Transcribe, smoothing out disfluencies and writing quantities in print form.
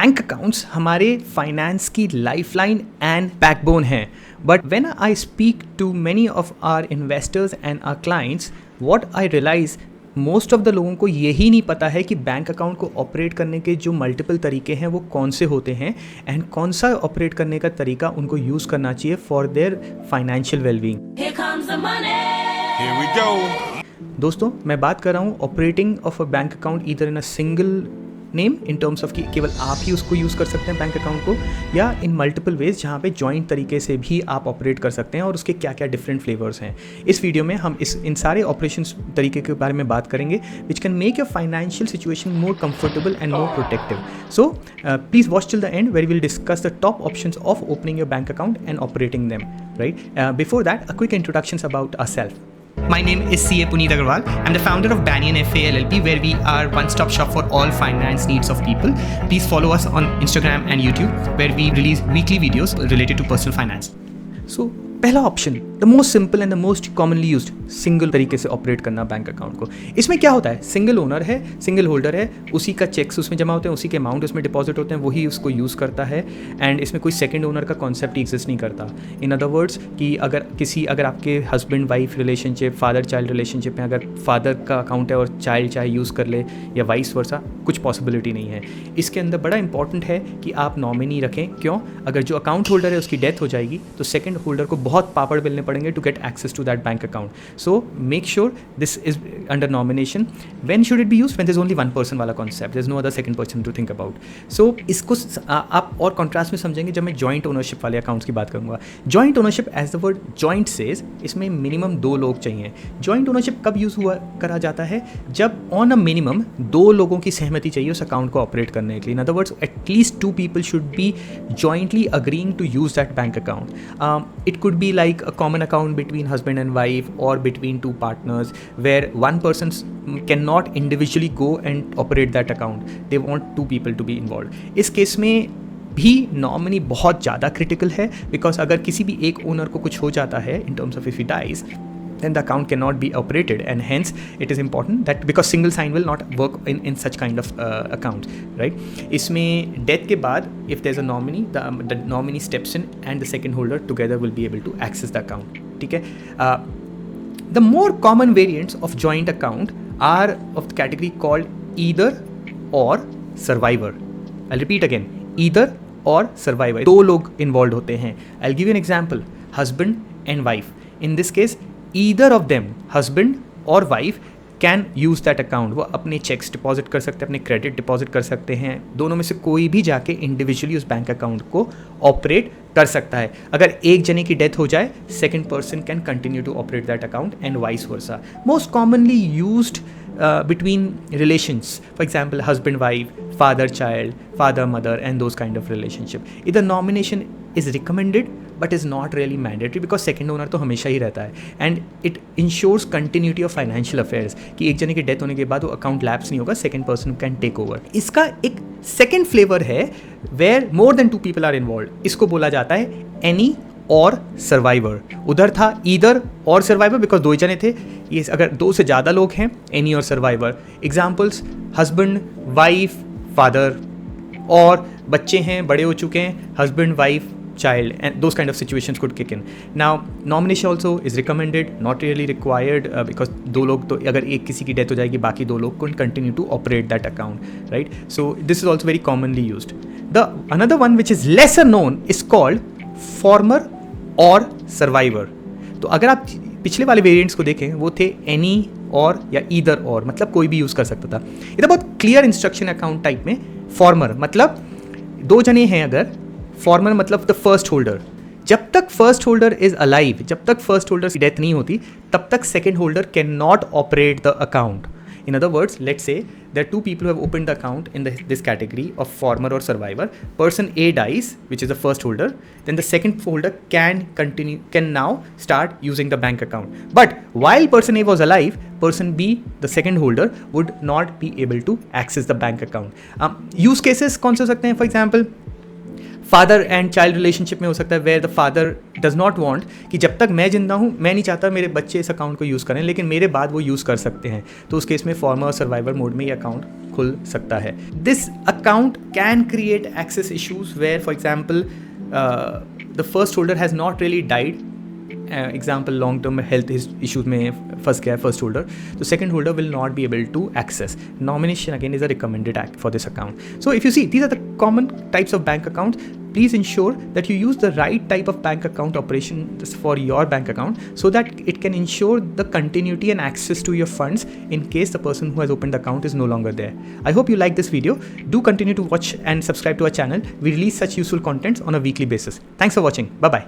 Bank accounts हमारे finance की lifeline and backbone हैं. But when I speak to many of our investors and our clients, what I realise most of the लोगों को यही नहीं पता है कि बैंक अकाउंट को ऑपरेट करने के जो मल्टीपल तरीके हैं वो कौन से होते हैं एंड कौन सा ऑपरेट करने का तरीका उनको यूज़ करना चाहिए फॉर देयर फाइनेंशियल वेलबींग. दोस्तों, मैं बात कर रहा हूँ operating of a bank account either in a single name in terms of कि केवल आप ही उसको यूज़ कर सकते हैं बैंक अकाउंट को, या इन मल्टीपल वेज जहाँ पे जॉइंट तरीके से भी आप ऑपरेट कर सकते हैं और उसके क्या क्या डिफरेंट फ्लेवर्स हैं. इस वीडियो में हम इन सारे ऑपरेशन तरीके के बारे में बात करेंगे which can make your financial situation more comfortable and more protective. So please watch till the end where will discuss the top options of opening your bank account and operating them. Right, before that a quick introductions about ourselves. My name is CA Puneet Agarwal. I'm the founder of Banyan FA LLP, where we are one-stop shop for all finance needs of people. Please follow us on Instagram and YouTube, where we release weekly videos related to personal finance. So, पहला option, the most simple and the most commonly used, single तरीके से operate करना bank account को. इसमें क्या होता है, single owner है, सिंगल होल्डर है, उसी का चेक्स उसमें जमा होते हैं, उसी के अमाउंट उसमें डिपॉजिट होते हैं, वही उसको यूज़ करता है. एंड इसमें कोई सेकंड ओनर का कॉन्सेप्ट एग्जिस्ट नहीं करता. इन अदर वर्ड्स कि अगर आपके husband wife relationship, father child relationship में अगर फादर का अकाउंट है और चाइल्ड चाहे यूज़ कर ले या वाइस वर्सा, कुछ पॉसिबिलिटी नहीं है. इसके अंदर बड़ा इंपॉर्टेंट है कि आप नॉमिनी रखें. क्यों? अगर जो अकाउंट होल्डर है उसकी डेथ हो जाएगी तो सेकंड होल्डर को बहुत पापड़ बेलने पड़ेंगे to get access to that bank account. So make sure this is under nomination. When should it be used? When there's only one person वाला concept. There's no other second person to think about. So इसको आप और contrast में समझेंगे जब मैं joint ownership वाले accounts की बात करूँगा. Joint ownership, as the word joint says, इसमें minimum 2 लोग चाहिए. Joint ownership कब यूज़ करा जाता है? जब on a minimum 2 लोगों की सहमति चाहिए उस account को ऑपरेट करने के लिए. In other words, at least 2 people should be jointly agreeing to use that bank account. It could be like a common account between husband and wife or between 2 partners where one person cannot individually go and operate that account. They want 2 people to be involved. इस case में भी nominee बहुत ज़्यादा critical है, because अगर किसी भी एक ओनर को कुछ हो जाता है in terms of if he dies, then the account cannot be operated, and hence it is important that because single sign will not work in such kind of accounts, right? इसमें death के बाद if there's a nominee, the nominee steps in and the second holder together will be able to access the account. ठीक है? The more common variants of joint account are of the category called either or survivor. I'll repeat again, either or survivor. 2 लोग involved होते हैं. I'll give you an example. Husband and wife. In this case, either of them, husband or wife, can use that account. वो अपने checks deposit कर सकते हैं, अपने credit deposit कर सकते हैं. दोनों में से कोई भी जाके इंडिविजुअली उस बैंक अकाउंट को ऑपरेट कर सकता है. अगर एक जने की डेथ हो जाए, second person can continue to operate that account and vice versa. Most commonly used between relations, for example husband wife, father child, father mother, and those kind of relationship. Either nomination is recommended but is not really mandatory because second owner तो हमेशा ही रहता है, and it ensures continuity of financial affairs कि एक जने की death होने के बाद वो अकाउंट लैप्स नहीं होगा, second person can take over. इसका एक सेकेंड फ्लेवर है where more than 2 people are involved. इसको बोला जाता है any और सर्वाइवर. उधर था ईदर और सर्वाइवर बिकॉज 2 जने थे. ये अगर 2 से ज़्यादा लोग हैं, एनी और survivor. Examples, husband wife father, और बच्चे हैं, बड़े हो चुके हैं, husband wife child, and those kind of situations could kick in. Now nomination also is recommended, not really required, because 2 लोग तो अगर एक किसी की डेथ हो जाएगी, बाकी 2 लोग can continue to operate that account, right? So this is also very commonly used. The another one which is lesser known is called former और सर्वाइवर. तो अगर आप पिछले वाले वेरिएंट्स को देखें, वो थे एनी और या ईदर और, मतलब कोई भी यूज़ कर सकता था. इधर बहुत क्लियर इंस्ट्रक्शन अकाउंट टाइप में. फॉर्मर मतलब 2 जने हैं, अगर फॉर्मर मतलब द फर्स्ट होल्डर. जब तक फर्स्ट होल्डर इज अलाइव, जब तक फर्स्ट होल्डर की डेथ नहीं होती, तब तक second holder can not operate the account. In other words, let's say there are 2 people who have opened the account in this category of former or survivor. Person A dies, which is the first holder. Then the second holder can now start using the bank account. But while person A was alive, person B, the second holder, would not be able to access the bank account. Use cases कौन से हो सकते हैं? For example, father and child relationship में हो सकता है where the father does not want कि जब तक मैं जिंदा हूँ मैं नहीं चाहता मेरे बच्चे इस अकाउंट को यूज़ करें, लेकिन मेरे बाद वो यूज़ कर सकते हैं, तो उस केस में फॉर्मर सर्वाइवर मोड में ये अकाउंट खुल सकता है. This account can create access issues where for example the first holder has not really died. Example long term health issues में फंस गया है फर्स्ट होल्डर, तो second holder will not be able to access. Nomination again is a recommended act for this account. So if you see these are the common types of bank account. Please ensure that you use the right type of bank account operation for your bank account so that it can ensure the continuity and access to your funds in case the person who has opened the account is no longer there. I hope you like this video. Do continue to watch and subscribe to our channel. We release such useful contents on a weekly basis. Thanks for watching. Bye bye.